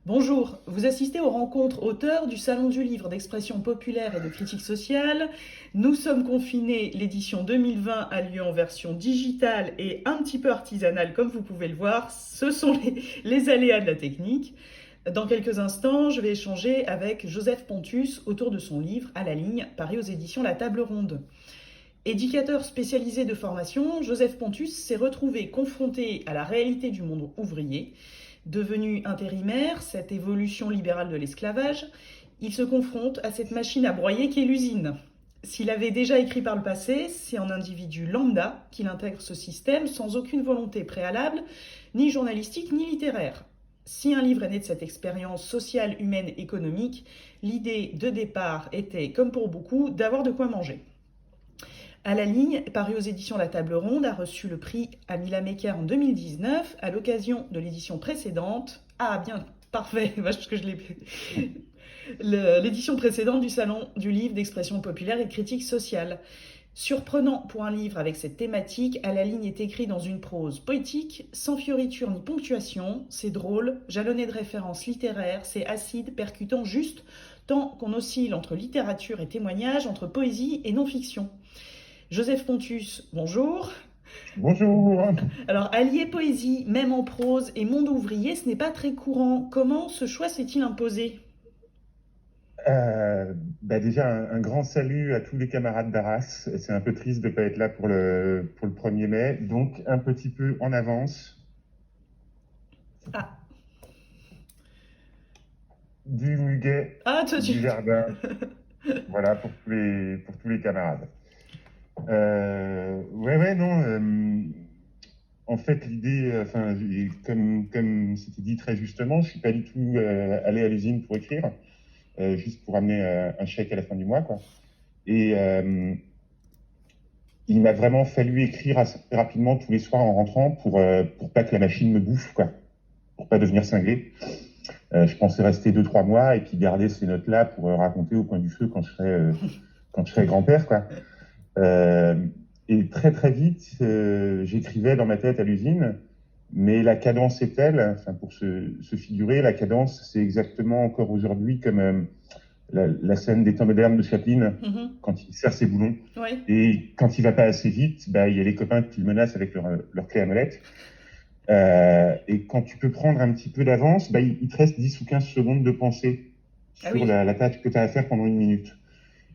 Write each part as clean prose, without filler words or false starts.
Bonjour, vous assistez aux rencontres auteurs du Salon du Livre d'expression populaire et de critique sociale. Nous sommes confinés, l'édition 2020 a lieu en version digitale et un petit peu artisanale comme vous pouvez le voir. Ce sont les aléas de la technique. Dans quelques instants, je vais échanger avec Joseph Pontus autour de son livre À la ligne, paru aux éditions La Table Ronde. Éducateur spécialisé de formation, Joseph Pontus s'est retrouvé confronté à la réalité du monde ouvrier. Devenu intérimaire, cette évolution libérale de l'esclavage, il se confronte à cette machine à broyer qu'est l'usine. S'il avait déjà écrit par le passé, c'est en individu lambda qu'il intègre ce système sans aucune volonté préalable, ni journalistique ni littéraire. Si un livre est né de cette expérience sociale, humaine, économique, l'idée de départ était, comme pour beaucoup, d'avoir de quoi manger. À la ligne, paru aux éditions La Table Ronde, a reçu le prix Amila Meker en 2019 à l'occasion de l'édition précédente. Ah bien, parfait, parce que je l'ai l'édition précédente du Salon du livre d'expression populaire et de critique sociale. Surprenant pour un livre avec cette thématique, À la ligne est écrit dans une prose poétique, sans fioriture ni ponctuation. C'est drôle, jalonné de références littéraires, c'est acide, percutant, juste, tant qu'on oscille entre littérature et témoignage, entre poésie et non-fiction. Joseph Pontus, bonjour. Bonjour. Alors, allier poésie, même en prose, et monde ouvrier, ce n'est pas très courant. Comment ce choix s'est-il imposé? Déjà, un grand salut à tous les camarades d'Arras. C'est un peu triste de ne pas être là pour le 1er mai. Donc, un petit peu en avance, Ah, du muguet, ah toi, du jardin. Voilà, pour tous les camarades. Ouais, non. En fait, l'idée, comme c'était dit très justement, je suis pas du tout allé à l'usine pour écrire, juste pour amener un chèque à la fin du mois, quoi. Et il m'a vraiment fallu écrire assez rapidement tous les soirs en rentrant pour pas que la machine me bouffe, quoi, pour pas devenir cinglé. Je pensais rester 2, 3 mois et puis garder ces notes-là pour raconter au coin du feu quand je serai grand-père, quoi. Euh, et très très vite, j'écrivais dans ma tête à l'usine, mais la cadence est telle, enfin pour se figurer, la cadence, c'est exactement encore aujourd'hui comme la scène des temps modernes de Chaplin, mhm, quand il serre ses boulons. oui. Et quand il va pas assez vite, bah, il y a les copains qui le menacent avec leur clé à molette. Et quand tu peux prendre un petit peu d'avance, bah, il te reste 10 ou 15 secondes de pensée Ah sur oui, la tâche que tu as à faire pendant 1 minute.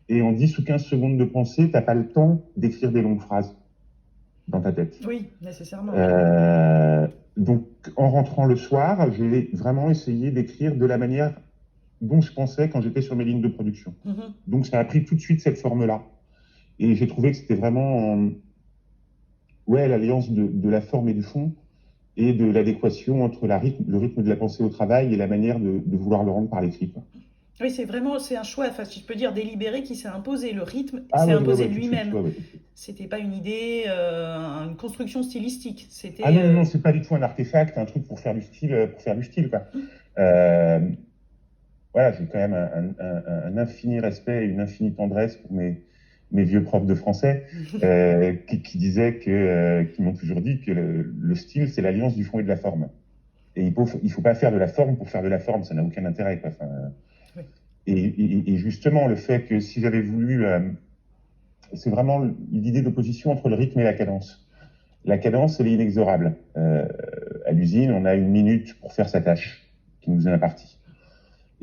Et en 10 ou 15 secondes de pensée, tu n'as pas le temps d'écrire des longues phrases dans ta tête. oui, nécessairement. Euh, donc, en rentrant le soir, j'ai vraiment essayé d'écrire de la manière dont je pensais quand j'étais sur mes lignes de production. Mhm. Donc, ça a pris tout de suite cette forme-là. Et j'ai trouvé que c'était vraiment ouais, l'alliance de la forme et du fond et de l'adéquation entre le rythme de la pensée au travail et la manière de vouloir le rendre par l'écrit. Oui, c'est vraiment, c'est un choix, enfin, si je peux dire, délibéré qui s'est imposé. Le rythme Ah s'est ouais, ouais, imposé ouais, de tout de suite. lui-même. Ouais, ouais, tout de suite. C'était pas une idée, une construction stylistique. Ah C'était. non, non, non, c'est pas du tout un artefact, un truc pour faire du style, quoi. Euh, voilà, j'ai quand même un infini respect et une infinie tendresse pour mes vieux profs de français qui disaient qui m'ont toujours dit que le style, c'est l'alliance du fond et de la forme. Et il faut pas faire de la forme pour faire de la forme, ça n'a aucun intérêt, quoi. Enfin, Oui. et justement, le fait que si j'avais voulu, c'est vraiment l'idée d'opposition entre le rythme et la cadence. La cadence, elle est inexorable. À l'usine, on a 1 minute pour faire sa tâche qui nous est impartie.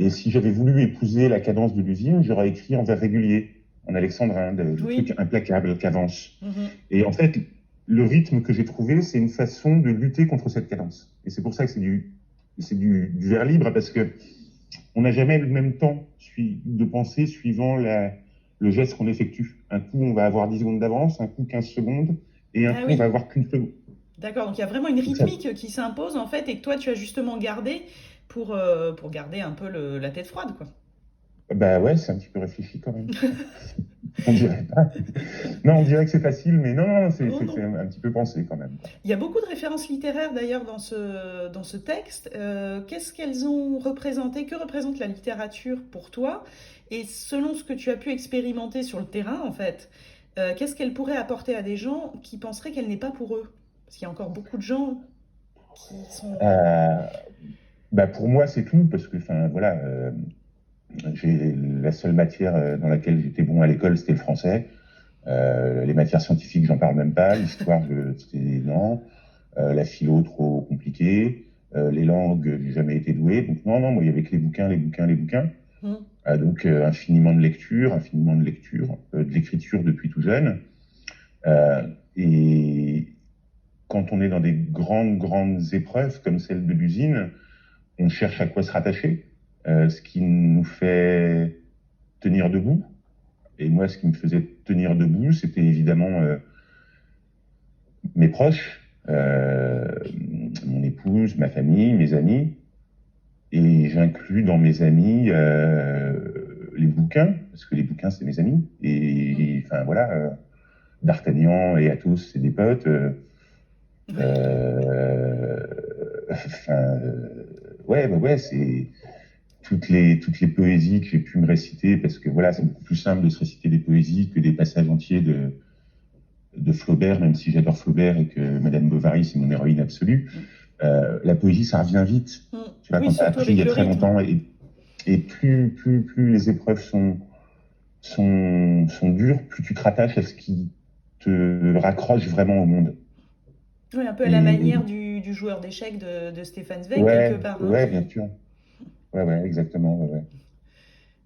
Et si j'avais voulu épouser la cadence de l'usine, j'aurais écrit en vers régulier, en alexandrin, le truc Oui. implacable qui avance. Mhm. Et en fait, le rythme que j'ai trouvé, c'est une façon de lutter contre cette cadence. Et c'est pour ça que c'est du vers libre, parce que on n'a jamais le même temps de pensée suivant le geste qu'on effectue. Un coup, on va avoir 10 secondes d'avance, un coup, 15 secondes, et un Ah coup, on va oui. avoir qu'une seconde. D'accord, donc il y a vraiment une Et ça, rythmique qui s'impose en fait et que toi tu as justement gardé pour garder un peu la tête froide, quoi. bah ouais, c'est un petit peu réfléchi quand même. On dirait pas. Non, on dirait que c'est facile, mais non, non, c'est Oh c'est- c'est non. un petit peu pensé quand même, quoi. Il y a beaucoup de références littéraires d'ailleurs dans ce texte. Qu'est-ce qu'elles ont représenté? Que représente la littérature pour toi? Et selon ce que tu as pu expérimenter sur le terrain, en fait, qu'est-ce qu'elle pourrait apporter à des gens qui penseraient qu'elle n'est pas pour eux? Parce qu'il y a encore beaucoup de gens qui sont. Euh, Bah, pour moi, c'est tout, parce que, enfin, voilà, la seule matière dans laquelle j'étais bon à l'école, c'était le français. Les matières scientifiques, j'en parle même pas. L'histoire, c'était non. La philo, trop compliqué. Les langues, j'ai jamais été doué. Donc non, non, moi, il y avait que les bouquins, les bouquins, les bouquins. Mhm. Donc infiniment de lecture, de l'écriture depuis tout jeune. Et quand on est dans des grandes épreuves comme celle de l'usine, on cherche à quoi se rattacher, ce qui nous fait tenir debout. Et moi, ce qui me faisait tenir debout, c'était évidemment mes proches, mon épouse, ma famille, mes amis. Et j'inclus dans mes amis les bouquins, parce que les bouquins, c'est mes amis. Et enfin, voilà, D'Artagnan et Athos, c'est des potes. Enfin, ouais, bah ouais, c'est toutes les poésies que j'ai pu me réciter, parce que voilà, c'est beaucoup plus simple de se réciter des poésies que des passages entiers de Flaubert, même si j'adore Flaubert et que Madame Bovary, c'est mon héroïne absolue. La poésie, ça revient vite. Tu vois, Oui, quand tu as surtout appris il y avec a le très rythme. longtemps, et plus les épreuves sont dures, plus tu te rattaches à ce qui te raccroche vraiment au monde. Oui, un peu à la manière Et du joueur d'échecs de Stefan Zweig, quelque ouais, part, hein. ouais, bien sûr. Ouais, ouais, exactement. Ouais, ouais.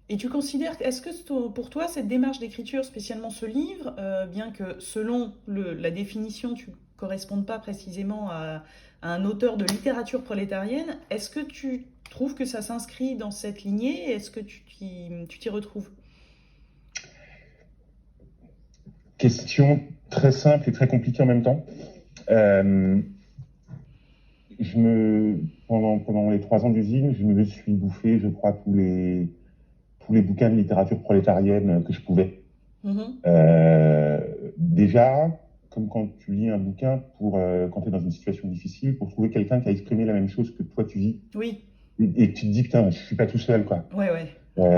Et tu considères, est-ce que pour toi, cette démarche d'écriture, spécialement ce livre, bien que selon la définition, tu ne correspondes pas précisément à un auteur de littérature prolétarienne, est-ce que tu trouves que ça s'inscrit dans cette lignée? Est-ce que tu t'y retrouves? Question très simple et très compliquée en même temps. Euh, pendant les 3 ans d'usine, je me suis bouffé, je crois, tous les bouquins de littérature prolétarienne que je pouvais. Mhm. Euh, Déjà, comme quand tu lis un bouquin quand tu es dans une situation difficile, pour trouver quelqu'un qui a exprimé la même chose que toi tu vis, Oui, et que tu te dis, putain, je suis pas tout seul, quoi. ouais, ouais.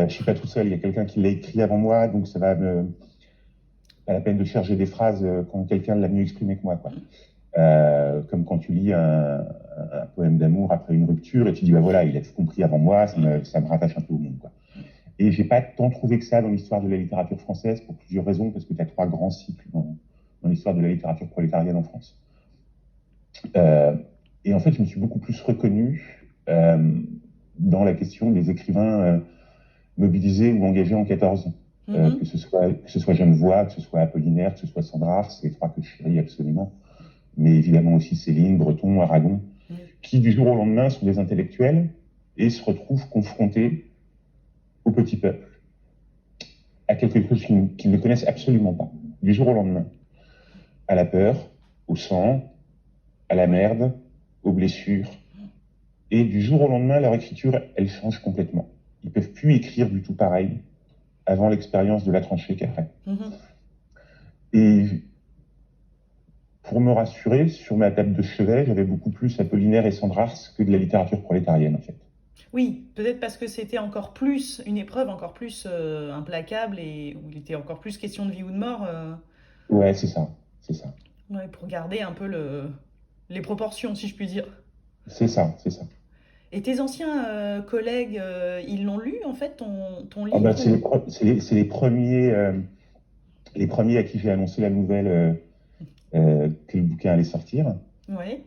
Je suis pas tout seul, il y a quelqu'un qui l'a écrit avant moi, donc ça va pas la peine de chercher des phrases quand quelqu'un l'a mieux exprimé que moi, quoi. Comme quand tu lis un poème d'amour après une rupture et tu dis, bah voilà, il a tout compris avant moi, ça me rattache un peu au monde, quoi. Et j'ai pas tant trouvé que ça dans l'histoire de la littérature française pour plusieurs raisons, parce que tu as 3 grands cycles dans l'histoire de la littérature prolétarienne en France. Euh, et en fait, je me suis beaucoup plus reconnu dans la question des écrivains mobilisés ou engagés en 14, Mhm. que ce soit Genevoix, que ce soit Apollinaire, que ce soit Sandrard, c'est les 3 que je chéris absolument, mais évidemment aussi Céline, Breton, Aragon, Oui. qui du jour au lendemain sont des intellectuels et se retrouvent confrontés au petit peuple, à quelque chose qu'ils ne connaissent absolument pas, du jour au lendemain, à la peur, au sang, à la Oui. merde, aux blessures. Et du jour au lendemain, leur écriture, elle change complètement. Ils peuvent plus écrire du tout pareil avant l'expérience de la tranchée qu'après. Mhm. Et pour me rassurer, sur ma table de chevet, j'avais beaucoup plus Apollinaire et Sandrars que de la littérature prolétarienne, en fait. Oui, peut-être parce que c'était encore plus une épreuve, encore plus implacable et où il était encore plus question de vie ou de mort, Ouais, c'est ça, c'est ça, ouais, pour garder un peu les proportions, si je puis dire. c'est ça, c'est ça. Et tes anciens collègues, ils l'ont lu en fait, ton Ah ben, livre c'est les, ou... pro- c'est les premiers à qui j'ai annoncé la nouvelle que le bouquin allait sortir. Ouais.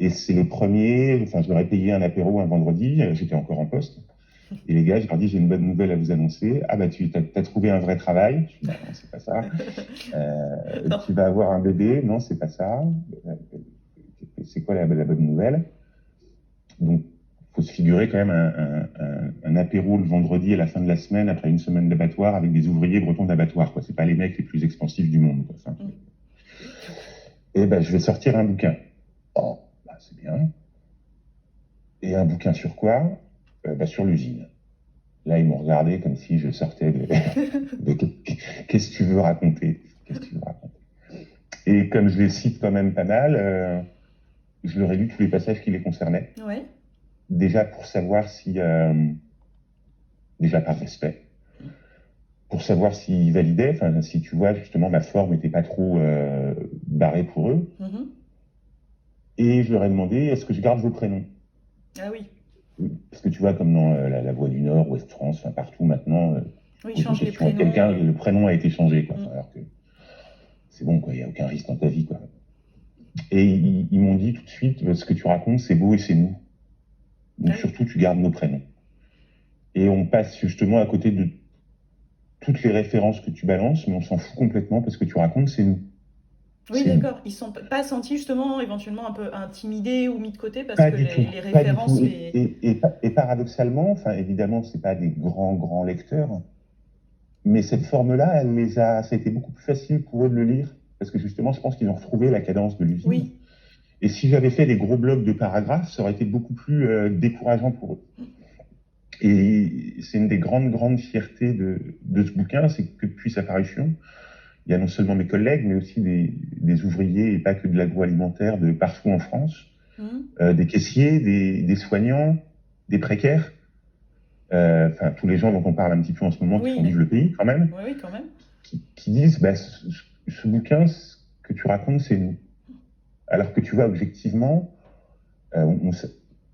Et c'est les premiers, enfin, je leur ai payé un apéro un vendredi, j'étais encore en poste. Et les gars, je leur dis, j'ai une bonne nouvelle à vous annoncer. Ah bah, tu as trouvé un vrai travail. Je dis, bah non, c'est pas ça. Non. Tu vas avoir un bébé. Non, c'est pas ça. C'est quoi la bonne nouvelle? Donc, faut se figurer quand même un apéro le vendredi à la fin de la semaine, après une semaine d'abattoir, avec des ouvriers bretons d'abattoir, quoi. C'est pas les mecs les plus expansifs du monde, quoi. Et ben, je vais sortir un bouquin. Oh, bah, c'est bien. Et un bouquin sur quoi? Bah, sur l'usine. Là, ils m'ont regardé comme si je sortais de qu'est-ce que tu veux raconter? Qu'est-ce que tu veux raconter? Et comme je les cite quand même pas mal, je leur ai lu tous les passages qui les concernaient. Ouais. Déjà pour savoir si, déjà par respect, pour savoir s'ils validaient, enfin, si tu vois, justement, ma forme n'était pas trop barrée pour eux. Mhm. Et je leur ai demandé, est-ce que je garde vos prénoms? Ah oui. Parce que tu vois, comme dans la Voix du Nord, Ouest France, enfin partout maintenant, Oui, pose une change les question à prénoms. quelqu'un, le prénom a été changé, quoi. Enfin, Mm. alors que c'est bon, quoi, il n'y a aucun risque dans ta vie, quoi. Et ils m'ont dit tout de suite, ce que tu racontes, c'est beau et c'est nous. Ah Donc oui. surtout, tu gardes nos prénoms. Et on passe justement à côté de toutes les références que tu balances, mais on s'en fout complètement parce que tu racontes, c'est nous. Oui, C'est nous. d'accord. Ils ne sont pas sentis justement éventuellement un peu intimidés ou mis de côté parce Pas que du tout, les pas du tout. références les... Et paradoxalement, enfin évidemment, c'est pas des grands lecteurs, mais cette forme-là, ça a été beaucoup plus facile pour eux de le lire parce que justement, je pense qu'ils ont retrouvé la cadence de l'usine. Oui. Et si j'avais fait des gros blocs de paragraphes, ça aurait été beaucoup plus décourageant pour eux. Et c'est une des grandes fiertés de ce bouquin, c'est que depuis sa parution, il y a non seulement mes collègues, mais aussi des ouvriers, et pas que de l'agroalimentaire, de partout en France, Mm. des caissiers, des soignants, des précaires, enfin tous les gens dont on parle un petit peu en ce moment qui Oui, font vivre le pays quand même, oui, oui, quand même. qui disent bah, ce bouquin ce que tu racontes, c'est nous. Alors que tu vois, objectivement,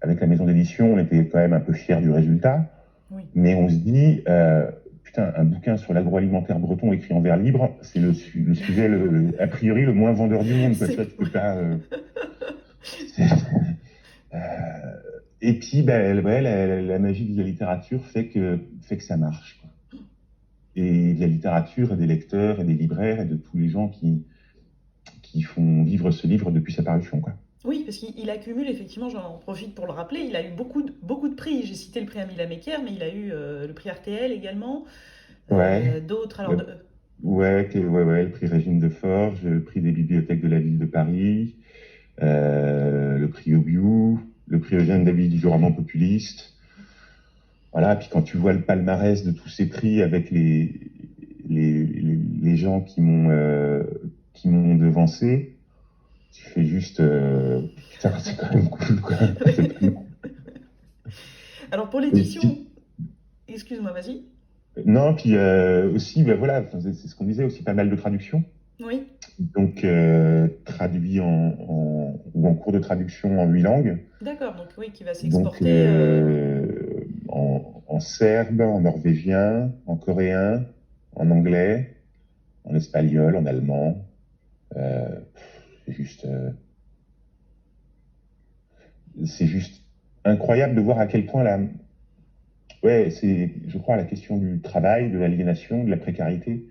avec la maison d'édition, on était quand même un peu fiers du résultat, Oui. mais on se dit, putain, un bouquin sur l'agroalimentaire breton écrit en vers libre, c'est le sujet, a priori, le moins vendeur du monde. Quoi. Tu vois, tu peux Oui. pas. Euh, et puis, ben, ouais, la magie de la littérature fait que ça marche. Quoi. Et de la littérature, et des lecteurs, et des libraires, et de tous les gens qui font vivre ce livre depuis sa parution. Quoi. Oui, parce qu'il accumule effectivement, j'en profite pour le rappeler, il a eu beaucoup de prix. J'ai cité le prix Amila Mecker, mais il a eu le prix RTL également, Ouais, d'autres. Alors, le, ouais, le prix Régine de Forges, le prix des bibliothèques de la ville de Paris, le prix Obiou, le prix Eugène David du roman populiste. Voilà, puis quand tu vois le palmarès de tous ces prix avec les gens qui m'ont devancé, tu fais juste putain, c'est quand même cool, quoi. C'est quand même cool. alors pour Et l'édition, excuse-moi, vas-y. non, puis aussi, ben voilà, c'est ce qu'on disait aussi, pas mal de traductions. Oui, Donc, traduit ou en cours de traduction en 8 langues. d'accord, donc oui, qui va Donc, s'exporter. en serbe, en norvégien, en coréen, en anglais, en espagnol, en allemand. Euh, c'est juste, euh, c'est juste incroyable de voir à quel point ouais, je crois, la question du travail, de l'aliénation, de la précarité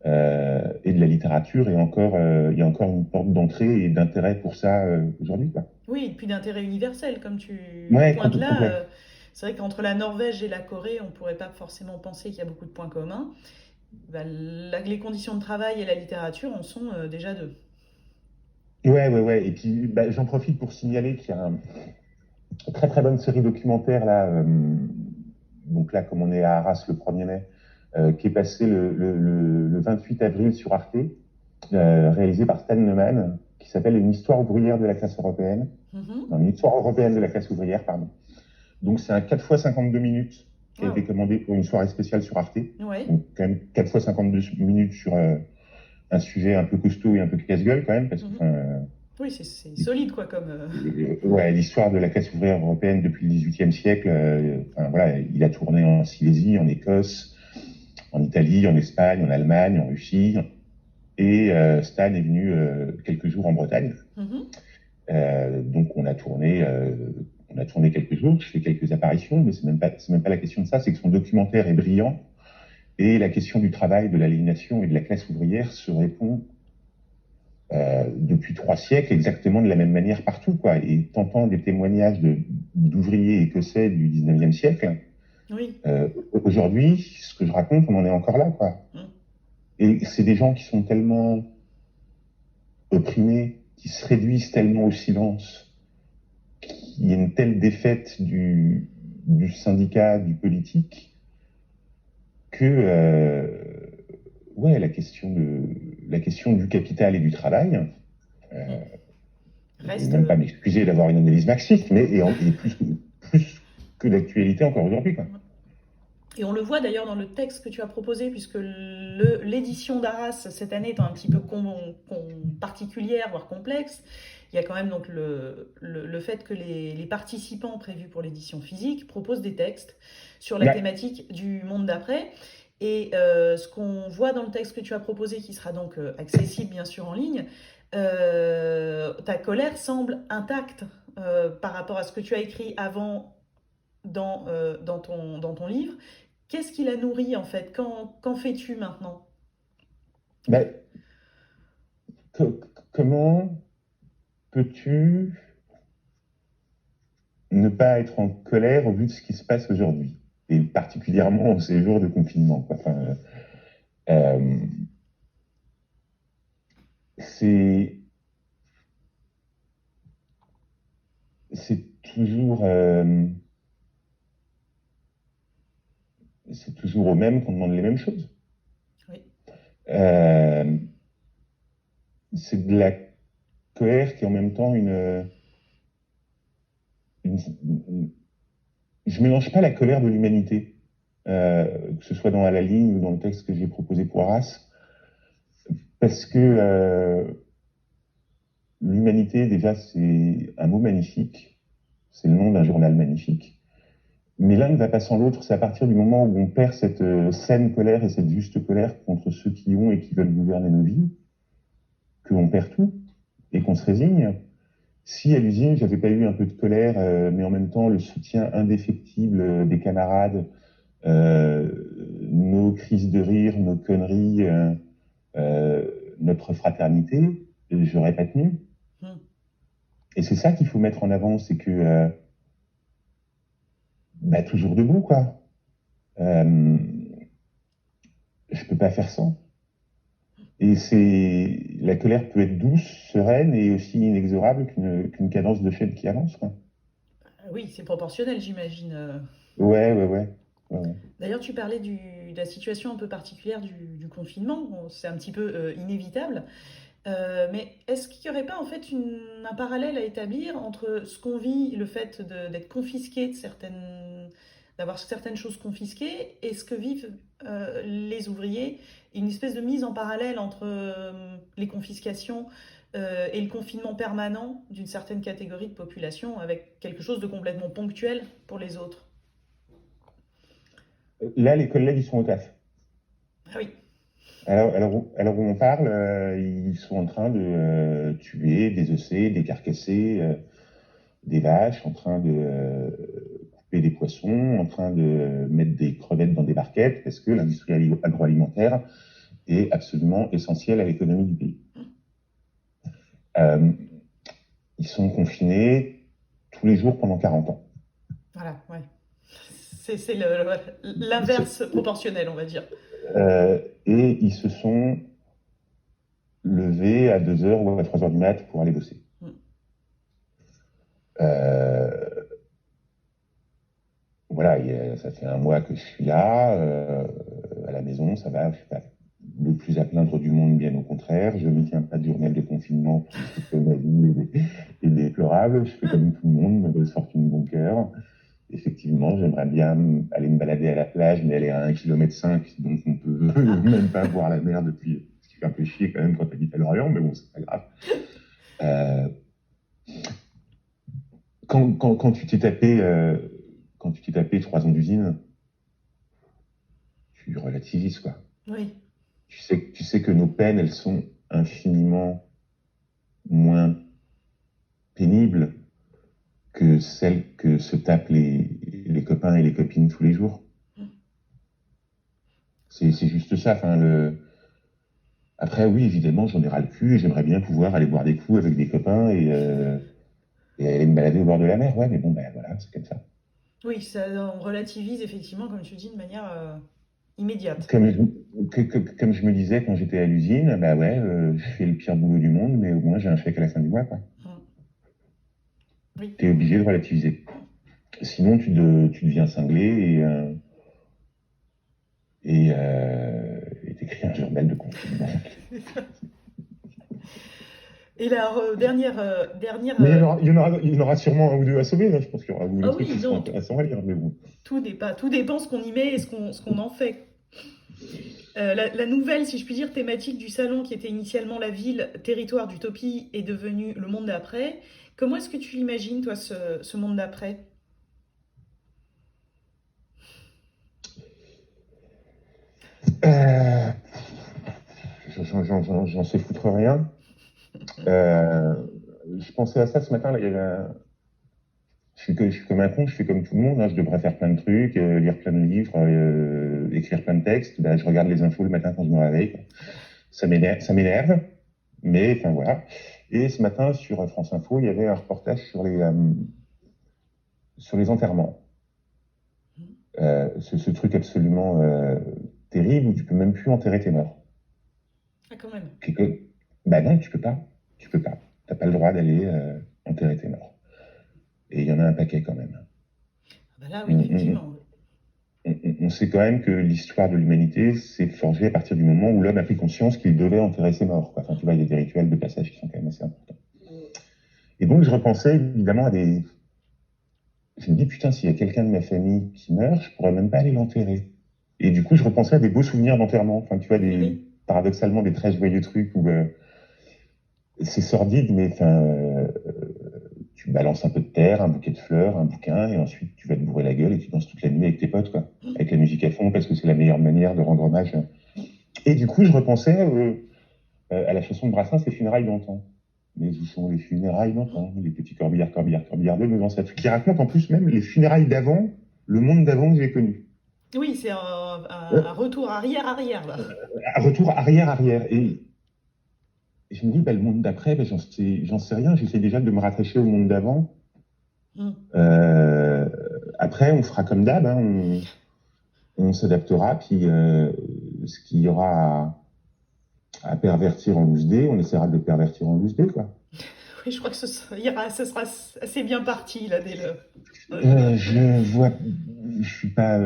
et de la littérature il y a encore une porte d'entrée et d'intérêt pour ça aujourd'hui, quoi. Oui, et puis d'intérêt universel, comme tu le Ouais, pointes là. complet. C'est vrai qu'entre la Norvège et la Corée, on ne pourrait pas forcément penser qu'il y a beaucoup de points communs. Bah, les conditions de travail et la littérature en sont déjà deux. Ouais. Et puis, bah, j'en profite pour signaler qu'il y a une très bonne série documentaire là. Donc là, comme on est à Arras le 1er mai, qui est passé le 28 avril sur Arte, réalisé par Stan Neumann, qui s'appelle Une histoire ouvrière de la classe européenne. Mhm. Non, une histoire européenne de la classe ouvrière, pardon. Donc c'est un 4 fois 52 minutes qui a été Waouh. commandé pour une soirée spéciale sur Arte. Ouais. Donc quand même 4 fois 52 minutes sur un sujet un peu costaud et un peu casse-gueule quand même, parce que Mhm. Oui, c'est solide quoi comme. ouais, l'histoire de la classe ouvrière européenne depuis le XVIIIe siècle, enfin, voilà, il a tourné en Silésie, en Écosse, en Italie, en Espagne, en Allemagne, en Russie, et Stan est venu quelques jours en Bretagne. Mhm. Donc on a tourné quelques jours, je fais quelques apparitions, mais c'est même pas la question de ça, c'est que son documentaire est brillant et la question du travail, de l'aliénation et de la classe ouvrière se répond depuis 3 siècles exactement de la même manière partout, quoi. Et t'entends des témoignages d'ouvriers écossais du 19e siècle. Oui. Aujourd'hui, ce que je raconte, on en est encore là, quoi. Mhm. Et c'est des gens qui sont tellement opprimés, qui se réduisent tellement au silence, qu'il y a une telle défaite du syndicat, du politique, que ouais, la question du capital et du travail, Mhm. je ne vais Reste. même pas m'excuser d'avoir une analyse marxiste, mais est plus que d'actualité encore aujourd'hui, quoi. Et on le voit d'ailleurs dans le texte que tu as proposé, puisque l'édition d'Arras, cette année, étant un petit peu particulière, voire complexe, il y a quand même donc le fait que les participants prévus pour l'édition physique proposent des textes sur la Ouais. thématique du monde d'après. Et ce qu'on voit dans le texte que tu as proposé, qui sera donc accessible bien sûr en ligne, ta colère semble intacte par rapport à ce que tu as écrit avant dans ton livre. Qu'est-ce qui la nourrit en fait? Qu'en fais-tu maintenant? Ben, comment peux-tu ne pas être en colère au vu de ce qui se passe aujourd'hui, et particulièrement en ces jours de confinement, quoi. Enfin, euh, c'est c'est toujours c'est toujours aux mêmes qu'on demande les mêmes choses. Oui. Euh, c'est de la colère qui est en même temps une- je mélange pas la colère de l'humanité, que ce soit dans À la ligne ou dans le texte que j'ai proposé pour Arras, parce que l'humanité, déjà, c'est un mot magnifique, c'est le nom d'un journal magnifique, mais l'un ne va pas sans l'autre. C'est à partir du moment où on perd cette saine colère et cette juste colère contre ceux qui ont et qui veulent gouverner nos vies, qu'on perd tout et qu'on se résigne. Si à l'usine, j'avais pas eu un peu de colère, mais en même temps le soutien indéfectible des camarades, euh, nos crises de rire, nos conneries, euh, notre fraternité, j'aurais pas tenu. Hmm. Et c'est ça qu'il faut mettre en avant, c'est que bah, toujours debout, quoi. Euh, je peux pas faire sans. Et la colère peut être douce, sereine et aussi inexorable qu'une cadence de chaîne qui avance, quoi. Oui, c'est proportionnel, j'imagine. Ouais, ouais, ouais. Ouais, ouais. D'ailleurs, tu parlais de la situation un peu particulière du confinement. Bon, c'est un petit peu inévitable. Mais est-ce qu'il n'y aurait pas en fait un parallèle à établir entre ce qu'on vit, le fait d'être confisqué d'avoir certaines choses confisquées, et ce que vivent les ouvriers, et une espèce de mise en parallèle entre les confiscations et le confinement permanent d'une certaine catégorie de population, avec quelque chose de complètement ponctuel pour les autres? Là, les collègues, ils sont au taf. Ah oui. Alors où on parle, ils sont en train de tuer, désosser, décarcasser des vaches, en train de couper des poissons, en train de mettre des crevettes dans des barquettes, parce que l'industrie agroalimentaire est absolument essentielle à l'économie du pays. Euh, Ils sont confinés tous les jours pendant 40 ans. Voilà, ouais. C'est l'inverse proportionnel, on va dire. Et ils se sont levés à 2 heures ou à 3 heures du mat pour aller bosser. Mm. Euh, voilà, ça fait un mois que je suis là, à la maison, ça va, je suis pas le plus à plaindre du monde, bien au contraire. Je ne tiens pas de journal de confinement, puisque ma vie est déplorable. Je fais comme tout le monde, mauvaise fortune, bon cœur. Effectivement, j'aimerais bien aller me balader à la plage, mais elle est à 1,5 km, donc on peut même pas voir la mer depuis, ce qui fait un peu chier quand même quand tu habites à Lorient, mais bon, c'est pas grave. Euh, quand tu t'es tapé, quand tu t'es tapé 3 ans d'usine, tu relativises, quoi. Oui, Tu sais que nos peines, elles sont infiniment moins pénibles que celles que se tapent les copains et les copines tous les jours. C'est juste ça. Enfin, après, oui, évidemment, j'en ai ras le cul et j'aimerais bien pouvoir aller boire des coups avec des copains et aller me balader au bord de la mer. Ouais, mais bon, ben voilà, c'est comme ça. oui, ça, on relativise effectivement, comme tu dis, de manière immédiate. Comme comme je me disais quand j'étais à l'usine, bah ouais, je fais le pire boulot du monde, mais au moins j'ai un chèque à la fin du mois, quoi. Mm. Oui. T'es obligé de relativiser. Sinon, tu deviens cinglé et t'écris un journal de confinement. Et la dernière. Mais il y en aura sûrement un ou deux à sauver, hein. Je pense qu'il y aura un ou deux Ah trucs oui, qui seront non, intéressants à lire, mais bon. tout dépend ce qu'on y met et ce qu'on en fait. La nouvelle, si je puis dire, thématique du salon qui était initialement la ville, territoire d'utopie, est devenue le monde d'après. Comment est-ce que tu l'imagines, toi, ce monde d'après? Euh, j'en sais foutre rien. Euh, je pensais à ça ce matin, là, il y avait je suis comme un con, je fais comme tout le monde, hein, je devrais faire plein de trucs, lire plein de livres, écrire plein de textes. Ben, je regarde les infos le matin quand je me réveille, quoi. Ça m'énerve, mais enfin voilà. Et ce matin, sur France Info, il y avait un reportage sur les enterrements. Ce truc absolument terrible où tu peux même plus enterrer tes morts. Ah, quand même. Bah non, tu peux pas. Tu peux pas. T'as pas le droit d'aller enterrer tes morts. Et il y en a un paquet quand même. Ah bah là, oui, On, on- effectivement. on sait quand même que l'histoire de l'humanité s'est forgée à partir du moment où l'homme a pris conscience qu'il devait enterrer ses morts, quoi. Enfin, tu vois, il y a des rituels de passage qui sont quand même assez importants. Et donc, je repensais évidemment à des. Je me dis, putain, s'il y a quelqu'un de ma famille qui meurt, je pourrais même pas aller l'enterrer. Et du coup, je repensais à des beaux souvenirs d'enterrement. Enfin, tu vois, Oui. paradoxalement, des très joyeux trucs où c'est sordide, mais enfin, tu balances un peu de terre, un bouquet de fleurs, un bouquin, et ensuite tu vas te bourrer la gueule et tu danses toute la nuit avec tes potes, quoi. Avec la musique à fond, parce que c'est la meilleure manière de rendre hommage. Et du coup, je repensais à la chanson de Brassens, Les funérailles d'antan. Mais où sont les funérailles d'antan? Les petits corbillards, corbillards, corbillards de nos ancêtres. Qui racontent en plus même les funérailles d'avant, le monde d'avant que j'ai connu. Oui, c'est un retour arrière-arrière, là. Un retour arrière-arrière. Et je me dis, bah, le monde d'après, bah, j'en sais rien. J'essaie déjà de me rattacher au monde d'avant. Mm. Euh, Après, on fera comme d'hab, hein, on s'adaptera, puis ce qu'il y aura à pervertir en loose D, on essaiera de le pervertir en loose D, quoi. Oui, je crois que ce sera assez bien parti, là, dès le. Je vois, je suis pas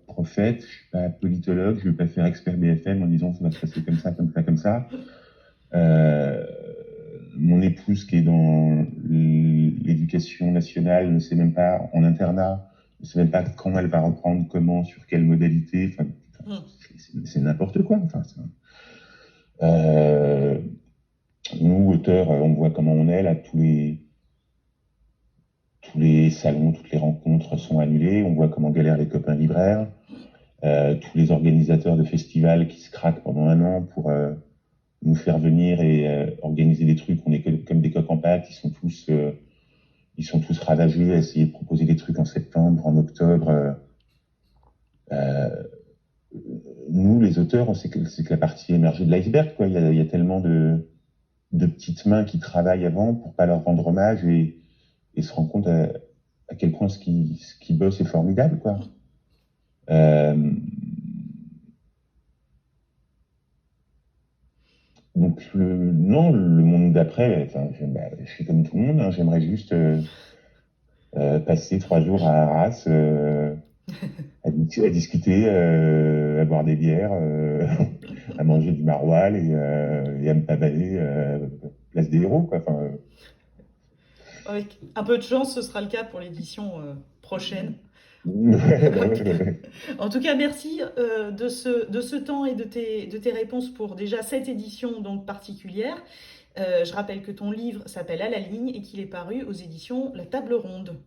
prophète, je suis pas politologue, je vais pas faire expert BFM en disant ça va se passer comme ça, comme ça, comme ça. Euh, Mon épouse qui est dans l'éducation nationale ne sait même pas en internat, ne sait même pas quand elle va reprendre, comment, sur quelle modalité. Enfin, Mm. c'est n'importe quoi. Enfin, euh, nous, auteurs, on voit comment on est là. Tous les salons, toutes les rencontres sont annulées. On voit comment galèrent les copains libraires. Tous les organisateurs de festivals qui se craquent pendant un an pour nous faire venir et organiser des trucs. On est comme des coqs en pâte. Ils sont tous ravagés à essayer de proposer des trucs en septembre, en octobre. Euh, Nous, les auteurs, on sait que c'est que la partie émergée de l'iceberg, quoi. Il y a tellement de petites mains qui travaillent avant pour pas leur rendre hommage et se rendre compte à quel point ce qui bosse est formidable, quoi. Euh, donc non, le monde d'après, enfin, je suis comme tout le monde, hein, j'aimerais juste passer 3 jours à Arras, à discuter, à boire des bières, à manger du maroilles et à me pavaner place des héros, quoi. Enfin, Avec un peu de chance, ce sera le cas pour l'édition prochaine. ouais, bah ouais, ouais, ouais. En tout cas, merci de ce temps et de tes réponses pour déjà cette édition donc particulière. Je rappelle que ton livre s'appelle À la ligne et qu'il est paru aux éditions La Table Ronde.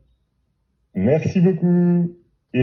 Merci beaucoup.